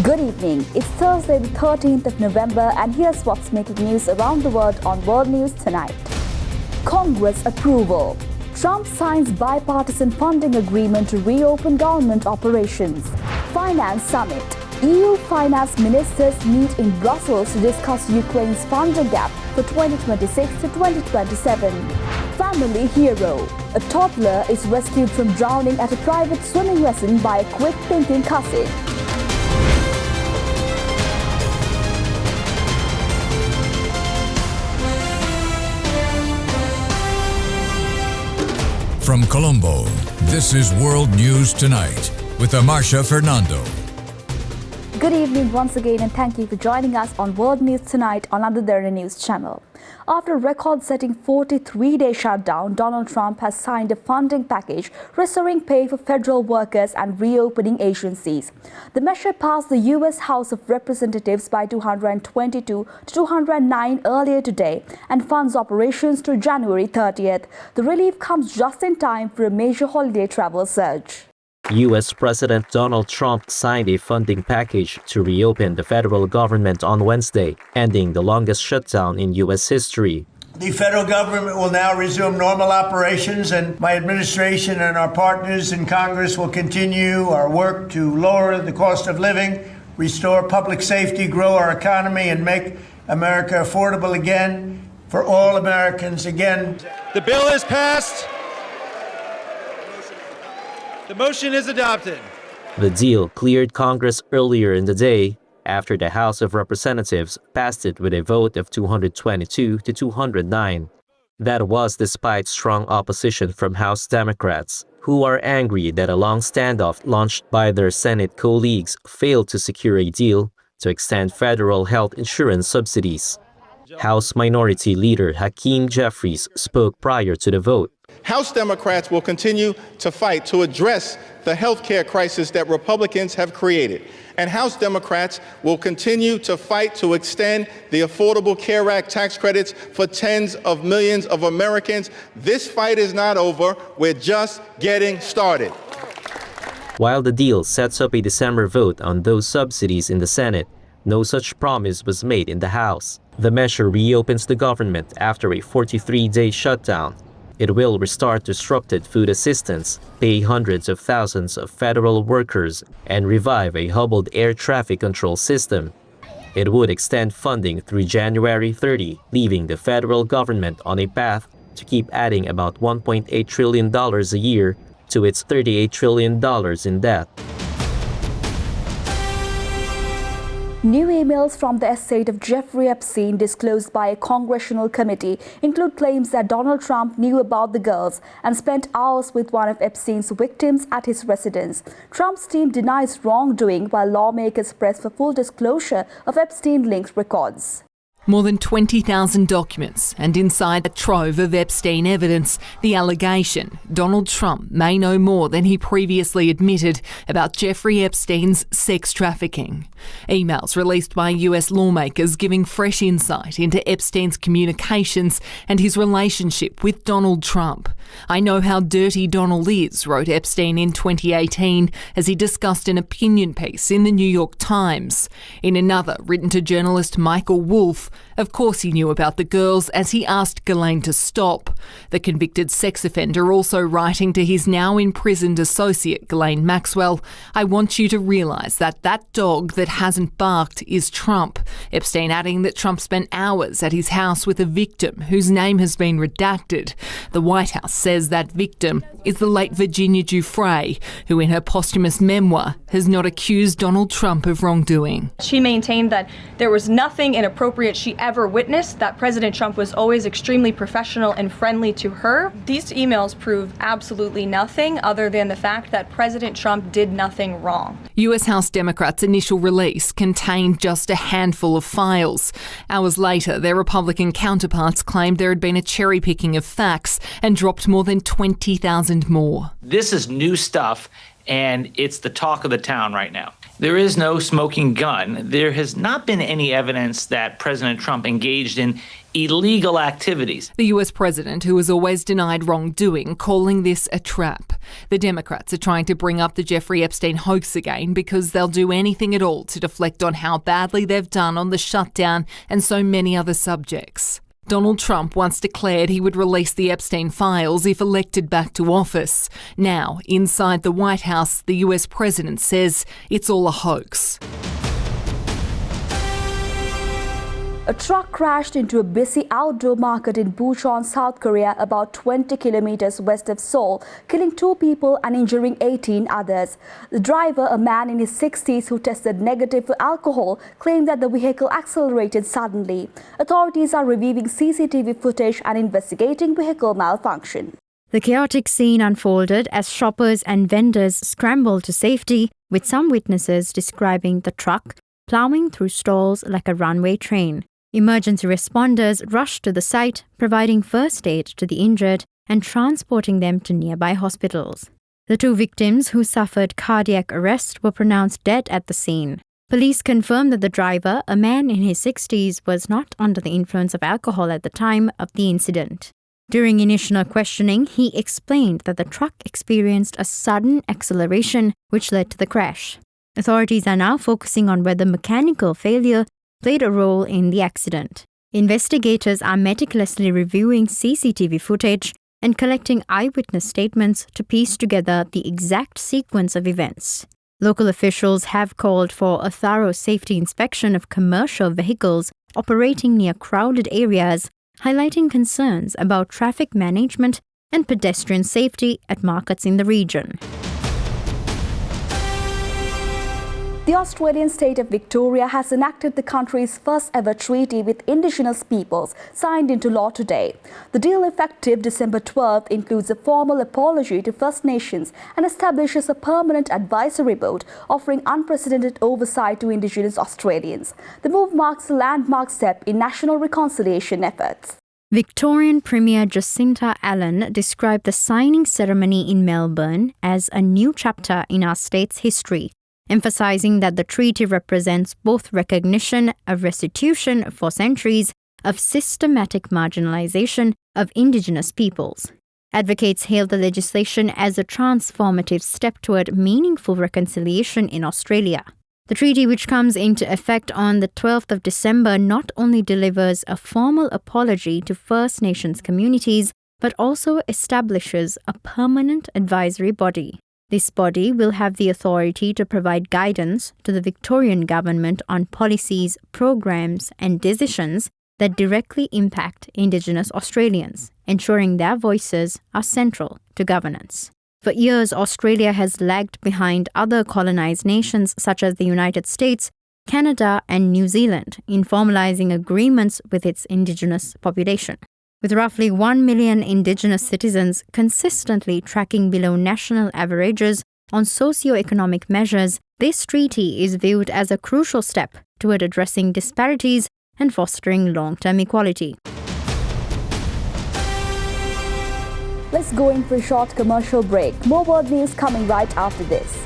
Good evening. It's Thursday, the 13th of November, and here's what's making news around the world on World News Tonight. Congress approval. Trump signs bipartisan funding agreement to reopen government operations. Finance summit. EU finance ministers meet in Brussels to discuss Ukraine's funding gap for 2026 to 2027. Family hero. A toddler is rescued from drowning at a private swimming lesson by a quick-thinking cousin. From Colombo, this is World News Tonight with Amarsha Fernando. Good evening once again, and thank you for joining us on World News Tonight on the Derana News channel. After a record-setting 43-day shutdown, Donald Trump has signed a funding package restoring pay for federal workers and reopening agencies. The measure passed the U.S. House of Representatives by 222 to 209 earlier today and funds operations to January 30th. The relief comes just in time for a major holiday travel surge. U.S. President Donald Trump signed a funding package to reopen the federal government on Wednesday, ending the longest shutdown in U.S. history. The federal government will now resume normal operations, and my administration and our partners in Congress will continue our work to lower the cost of living, restore public safety, grow our economy, and make America affordable again for all Americans again. The bill is passed. The motion is adopted. The deal cleared Congress earlier in the day after the House of Representatives passed it with a vote of 222 to 209. That was despite strong opposition from House Democrats, who are angry that a long standoff launched by their Senate colleagues failed to secure a deal to extend federal health insurance subsidies. House Minority Leader Hakeem Jeffries spoke prior to the vote. House Democrats will continue to fight to address the health care crisis that Republicans have created. And House Democrats will continue to fight to extend the Affordable Care Act tax credits for tens of millions of Americans. This fight is not over. We're just getting started. While the deal sets up a December vote on those subsidies in the Senate, no such promise was made in the House. The measure reopens the government after a 43-day shutdown. It will restore disrupted food assistance, pay hundreds of thousands of federal workers, and revive a hobbled air traffic control system. It would extend funding through January 30, leaving the federal government on a path to keep adding about $1.8 trillion a year to its $38 trillion in debt. New emails from the estate of Jeffrey Epstein disclosed by a congressional committee include claims that Donald Trump knew about the girls and spent hours with one of Epstein's victims at his residence. Trump's team denies wrongdoing while lawmakers press for full disclosure of Epstein-linked records. More than 20,000 documents, and inside a trove of Epstein evidence, the allegation Donald Trump may know more than he previously admitted about Jeffrey Epstein's sex trafficking. Emails released by US lawmakers giving fresh insight into Epstein's communications and his relationship with Donald Trump. "I know how dirty Donald is," wrote Epstein in 2018 as he discussed an opinion piece in the New York Times. In another, written to journalist Michael Wolff, of course he knew about the girls as he asked Ghislaine to stop. The convicted sex offender also writing to his now imprisoned associate Ghislaine Maxwell, "I want you to realise that that dog that hasn't barked is Trump." Epstein adding that Trump spent hours at his house with a victim whose name has been redacted. The White House says that victim is the late Virginia Giuffre, who in her posthumous memoir has not accused Donald Trump of wrongdoing. She maintained that there was nothing inappropriate she ever witnessed, that President Trump was always extremely professional and friendly to her. These emails prove absolutely nothing other than the fact that President Trump did nothing wrong. US House Democrats' initial release contained just a handful of files. Hours later, their Republican counterparts claimed there had been a cherry-picking of facts and dropped more than 20,000 more. This is new stuff, and it's the talk of the town right now. There is no smoking gun. There has not been any evidence that President Trump engaged in illegal activities. The US president, who has always denied wrongdoing, calling this a trap. The Democrats are trying to bring up the Jeffrey Epstein hoax again because they'll do anything at all to deflect on how badly they've done on the shutdown and so many other subjects. Donald Trump once declared he would release the Epstein files if elected back to office. Now, inside the White House, the US president says it's all a hoax. A truck crashed into a busy outdoor market in Bucheon, South Korea, about 20 kilometers west of Seoul, killing 2 people and injuring 18 others. The driver, a man in his 60s who tested negative for alcohol, claimed that the vehicle accelerated suddenly. Authorities are reviewing CCTV footage and investigating vehicle malfunction. The chaotic scene unfolded as shoppers and vendors scrambled to safety, with some witnesses describing the truck plowing through stalls like a runway train. Emergency responders rushed to the site, providing first aid to the injured and transporting them to nearby hospitals. The 2 victims who suffered cardiac arrest were pronounced dead at the scene. Police confirmed that the driver, a man in his 60s, was not under the influence of alcohol at the time of the incident. During initial questioning, he explained that the truck experienced a sudden acceleration which led to the crash. Authorities are now focusing on whether mechanical failure played a role in the accident. Investigators are meticulously reviewing CCTV footage and collecting eyewitness statements to piece together the exact sequence of events. Local officials have called for a thorough safety inspection of commercial vehicles operating near crowded areas, highlighting concerns about traffic management and pedestrian safety at markets in the region. The Australian state of Victoria has enacted the country's first ever treaty with Indigenous peoples, signed into law today. The deal, effective December 12th, includes a formal apology to First Nations and establishes a permanent advisory board offering unprecedented oversight to Indigenous Australians. The move marks a landmark step in national reconciliation efforts. Victorian Premier Jacinta Allan described the signing ceremony in Melbourne as a new chapter in our state's history, emphasizing that the treaty represents both recognition of restitution for centuries of systematic marginalization of Indigenous peoples. Advocates hailed the legislation as a transformative step toward meaningful reconciliation in Australia. The treaty, which comes into effect on the 12th of December, not only delivers a formal apology to First Nations communities, but also establishes a permanent advisory body. This body will have the authority to provide guidance to the Victorian government on policies, programs, and decisions that directly impact Indigenous Australians, ensuring their voices are central to governance. For years, Australia has lagged behind other colonised nations such as the United States, Canada, and New Zealand in formalising agreements with its Indigenous population. With roughly 1 million Indigenous citizens consistently tracking below national averages on socio-economic measures, this treaty is viewed as a crucial step toward addressing disparities and fostering long-term equality. Let's go in for a short commercial break. More world news coming right after this.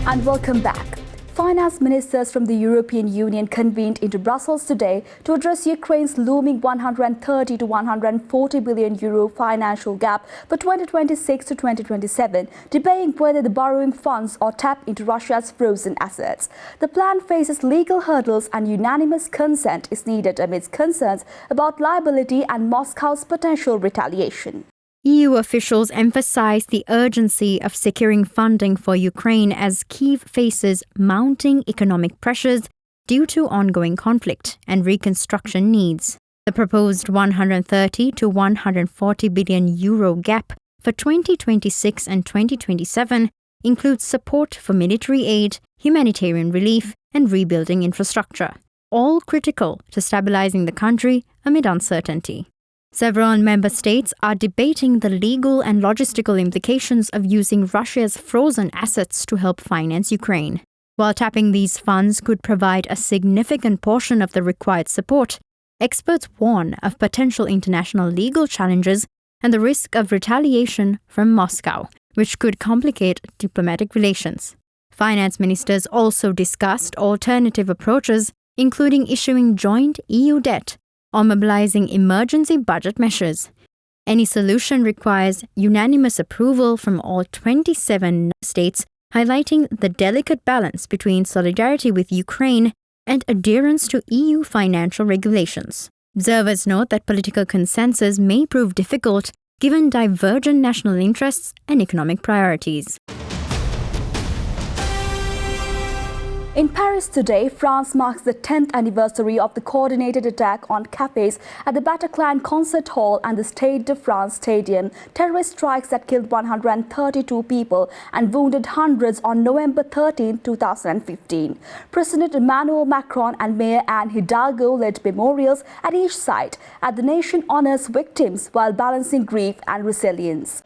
And welcome back. Finance ministers from the European Union convened into Brussels today to address Ukraine's looming 130 to 140 billion euro financial gap for 2026 to 2027, debating whether the borrowing funds or tap into Russia's frozen assets. The plan faces legal hurdles and unanimous consent is needed amidst concerns about liability and Moscow's potential retaliation. EU officials emphasized the urgency of securing funding for Ukraine as Kyiv faces mounting economic pressures due to ongoing conflict and reconstruction needs. The proposed 130 to 140 billion euro gap for 2026 and 2027 includes support for military aid, humanitarian relief, and rebuilding infrastructure, all critical to stabilizing the country amid uncertainty. Several member states are debating the legal and logistical implications of using Russia's frozen assets to help finance Ukraine. While tapping these funds could provide a significant portion of the required support, experts warn of potential international legal challenges and the risk of retaliation from Moscow, which could complicate diplomatic relations. Finance ministers also discussed alternative approaches, including issuing joint EU debt or mobilizing emergency budget measures. Any solution requires unanimous approval from all 27 states, highlighting the delicate balance between solidarity with Ukraine and adherence to EU financial regulations. Observers note that political consensus may prove difficult given divergent national interests and economic priorities. In Paris today, France marks the 10th anniversary of the coordinated attack on cafes at the Bataclan Concert Hall and the Stade de France Stadium, terrorist strikes that killed 132 people and wounded hundreds on November 13, 2015. President Emmanuel Macron and Mayor Anne Hidalgo led memorials at each site as the nation honors victims while balancing grief and resilience.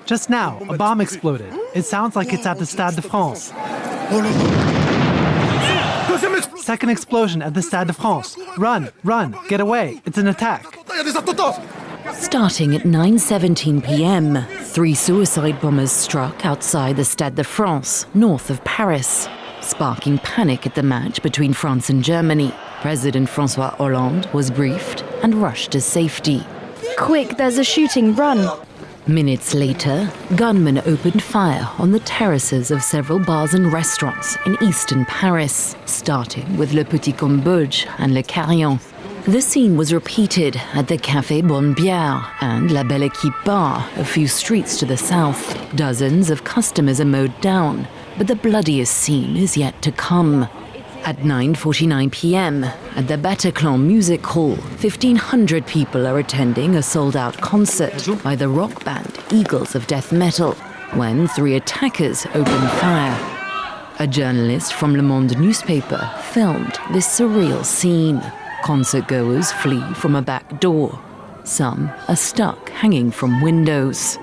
Just now, a bomb exploded. It sounds like it's at the Stade de France. Second explosion at the Stade de France. Run, run, get away. It's an attack. Starting at 9:17 p.m., 3 suicide bombers struck outside the Stade de France, north of Paris, sparking panic at the match between France and Germany. President François Hollande was briefed and rushed to safety. Quick, there's a shooting, run! Minutes later, gunmen opened fire on the terraces of several bars and restaurants in eastern Paris, starting with Le Petit Cambodge and Le Carillon. The scene was repeated at the Café Bonne Bière and La Belle Équipe bar, a few streets to the south. Dozens of customers are mowed down, but the bloodiest scene is yet to come. At 9:49 p.m. at the Bataclan Music Hall, 1,500 people are attending a sold-out concert by the rock band Eagles of Death Metal, when 3 attackers opened fire. A journalist from Le Monde newspaper filmed this surreal scene. Concertgoers flee from a back door. Some are stuck hanging from windows.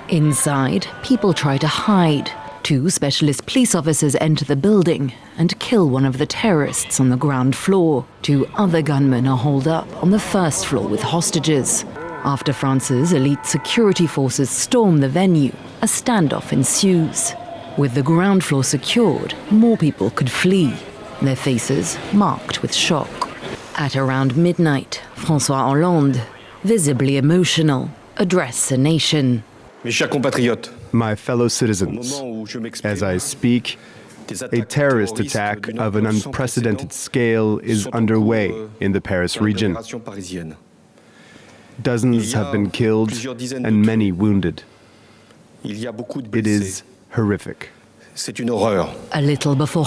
Inside, people try to hide. 2 specialist police officers enter the building and kill one of the terrorists on the ground floor. 2 other gunmen are holed up on the first floor with hostages. After France's elite security forces storm the venue, a standoff ensues. With the ground floor secured, more people could flee, their faces marked with shock. At around midnight, François Hollande, visibly emotional, addressed the nation. Mes chers compatriotes, my fellow citizens, as I speak, a terrorist attack of an unprecedented scale is underway in the Paris region. Dozens have been killed and many wounded. It is horrific. A little before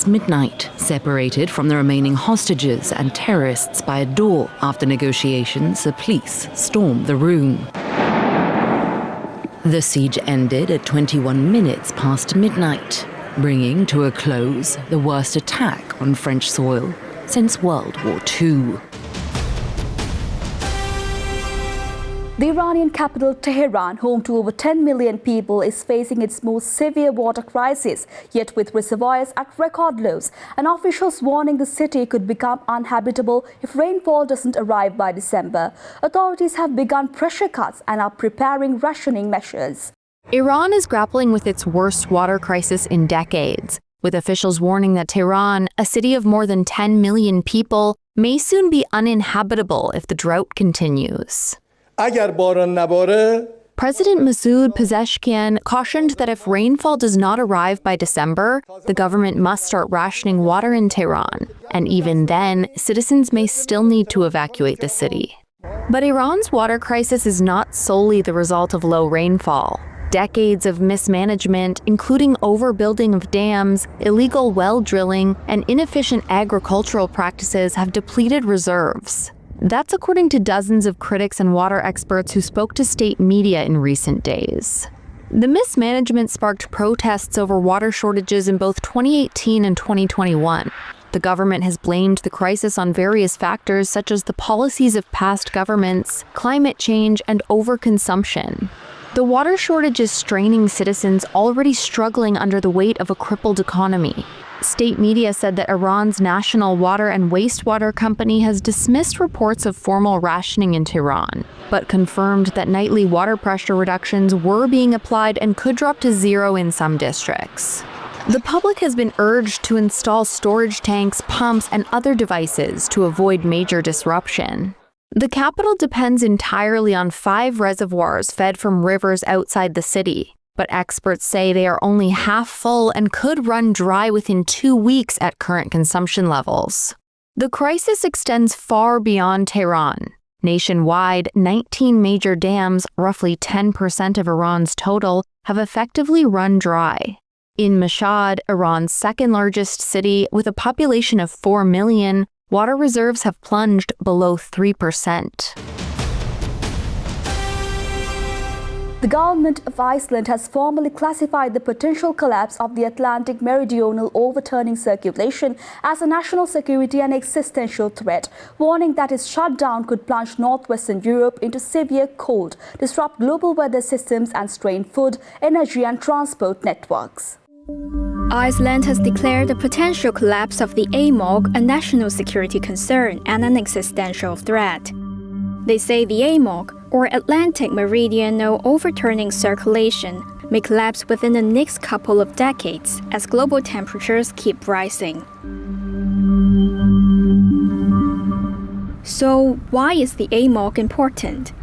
midnight, separated from the remaining hostages and terrorists by a door. After negotiations, the police stormed the room. The siege ended at 21 minutes past midnight, bringing to a close the worst attack on French soil since World War II. The Iranian capital Tehran, home to over 10 million people, is facing its most severe water crisis, yet with reservoirs at record lows, and officials warning the city could become uninhabitable if rainfall doesn't arrive by December. Authorities have begun pressure cuts and are preparing rationing measures. Iran is grappling with its worst water crisis in decades, with officials warning that Tehran, a city of more than 10 million people, may soon be uninhabitable if the drought continues. President Masoud Pezeshkian cautioned that if rainfall does not arrive by December, the government must start rationing water in Tehran, and even then, citizens may still need to evacuate the city. But Iran's water crisis is not solely the result of low rainfall. Decades of mismanagement, including overbuilding of dams, illegal well drilling, and inefficient agricultural practices have depleted reserves. That's according to dozens of critics and water experts who spoke to state media in recent days. The mismanagement sparked protests over water shortages in both 2018 and 2021. The government has blamed the crisis on various factors such as the policies of past governments, climate change, and overconsumption. The water shortage is straining citizens already struggling under the weight of a crippled economy. State media said that Iran's national water and wastewater company has dismissed reports of formal rationing in Tehran, but confirmed that nightly water pressure reductions were being applied and could drop to zero in some districts. The public has been urged to install storage tanks, pumps, and other devices to avoid major disruption. The capital depends entirely on 5 reservoirs fed from rivers outside the city, but experts say they are only half full and could run dry within 2 weeks at current consumption levels. The crisis extends far beyond Tehran. Nationwide, 19 major dams, roughly 10% of Iran's total, have effectively run dry. In Mashhad, Iran's second-largest city, with a population of 4 million, water reserves have plunged below 3%. The government of Iceland has formally classified the potential collapse of the Atlantic meridional overturning circulation as a national security and existential threat, warning that its shutdown could plunge northwestern Europe into severe cold, disrupt global weather systems, and strain food, energy, and transport networks. Iceland has declared the potential collapse of the AMOG a national security concern and an existential threat. They say the AMOG, or Atlantic Meridional Overturning Circulation, may collapse within the next couple of decades as global temperatures keep rising. So, why is the AMOG important?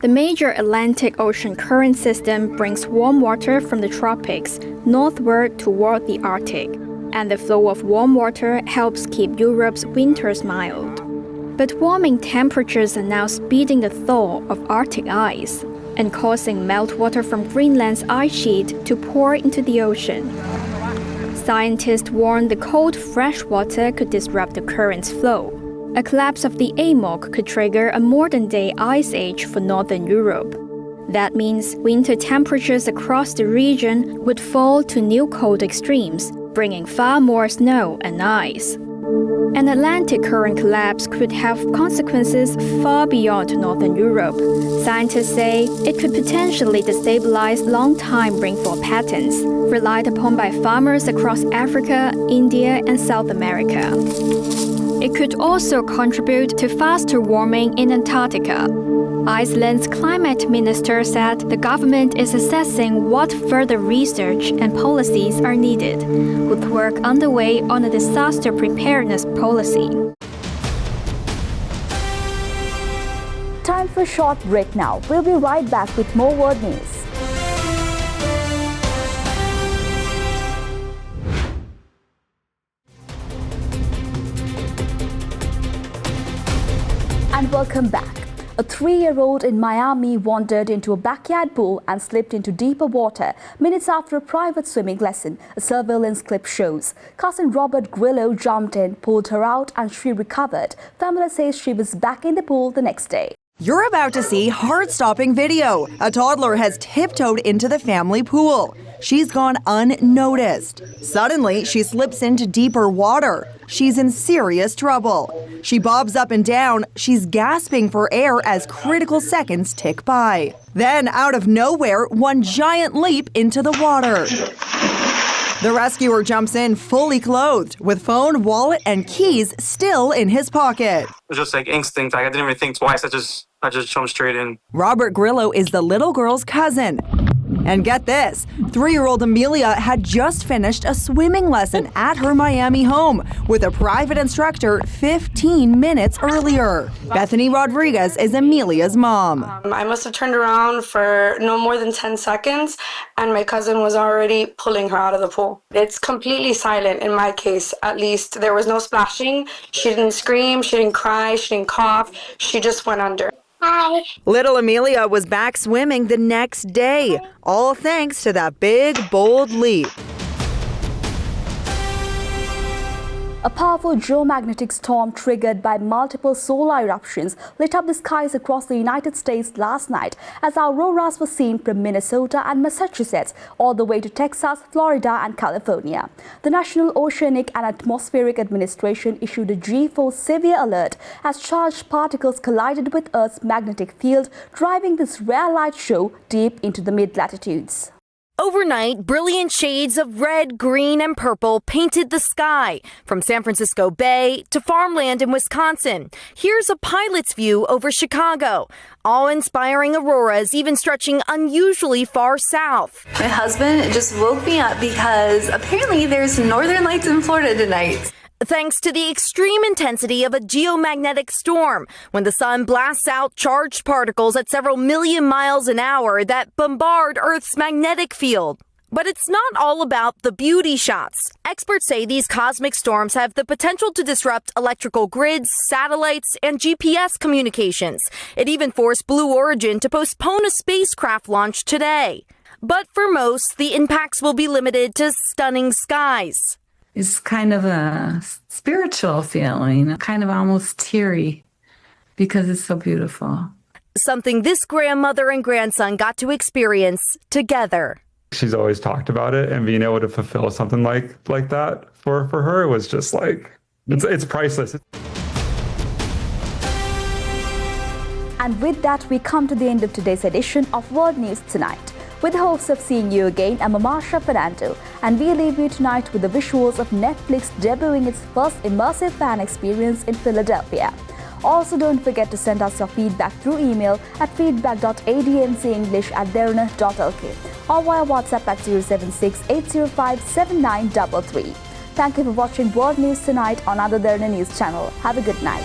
The major Atlantic Ocean current system brings warm water from the tropics northward toward the Arctic, and the flow of warm water helps keep Europe's winters mild. But warming temperatures are now speeding the thaw of Arctic ice and causing meltwater from Greenland's ice sheet to pour into the ocean. Scientists warn the cold fresh water could disrupt the current's flow. A collapse of the AMOG could trigger a modern-day ice age for northern Europe. That means winter temperatures across the region would fall to new cold extremes, bringing far more snow and ice. An Atlantic current collapse could have consequences far beyond northern Europe. Scientists say it could potentially destabilize long-time rainfall patterns, relied upon by farmers across Africa, India, and South America. It could also contribute to faster warming in Antarctica. Iceland's climate minister said the government is assessing what further research and policies are needed, with work underway on a disaster preparedness policy. Time for a short break now. We'll be right back with more world news. And welcome back. A 3-year-old in Miami wandered into a backyard pool and slipped into deeper water minutes after a private swimming lesson, a surveillance clip shows. Cousin Robert Grillo jumped in, pulled her out, and she recovered. Family says she was back in the pool the next day. You're about to see heart-stopping video. A toddler has tiptoed into the family pool. She's gone unnoticed. Suddenly, she slips into deeper water. She's in serious trouble. She bobs up and down. She's gasping for air as critical seconds tick by. Then, out of nowhere, one giant leap into the water. The rescuer jumps in fully clothed, with phone, wallet, and keys still in his pocket. It was just like instinct. I didn't even think twice. I just jumped straight in. Robert Grillo is the little girl's cousin. And get this, 3-year-old Amelia had just finished a swimming lesson at her Miami home with a private instructor 15 minutes earlier. Bethany Rodriguez is Amelia's mom. I must have turned around for no more than 10 seconds and my cousin was already pulling her out of the pool. It's completely silent in my case, at least. There was no splashing. She didn't scream, she didn't cry, she didn't cough. She just went under. Hi. Little Amelia was back swimming the next day, all thanks to that big, bold leap. A powerful geomagnetic storm triggered by multiple solar eruptions lit up the skies across the United States last night as auroras were seen from Minnesota and Massachusetts all the way to Texas, Florida and California. The National Oceanic and Atmospheric Administration issued a G4 severe alert as charged particles collided with Earth's magnetic field, driving this rare light show deep into the mid-latitudes. Overnight, brilliant shades of red, green, and purple painted the sky, from San Francisco Bay to farmland in Wisconsin. Here's a pilot's view over Chicago. Awe-inspiring auroras even stretching unusually far south. My husband just woke me up because apparently there's northern lights in Florida tonight. Thanks to the extreme intensity of a geomagnetic storm, when the sun blasts out charged particles at several million miles an hour that bombard Earth's magnetic field. But it's not all about the beauty shots. Experts say these cosmic storms have the potential to disrupt electrical grids, satellites, and GPS communications. It even forced Blue Origin to postpone a spacecraft launch today. But for most, the impacts will be limited to stunning skies. It's kind of a spiritual feeling, kind of almost teary, because it's so beautiful. Something this grandmother and grandson got to experience together. She's always talked about it, and being able to fulfill something like that for her was just like, it's priceless. And with that, we come to the end of today's edition of World News Tonight. With the hopes of seeing you again, I'm Marsha Fernando, and we leave you tonight with the visuals of Netflix debuting its first immersive fan experience in Philadelphia. Also, don't forget to send us your feedback through email at feedback.admcenglish@derana.lk or via WhatsApp at 076-805-7933. Thank you for watching World News Tonight on other Derana News channel. Have a good night.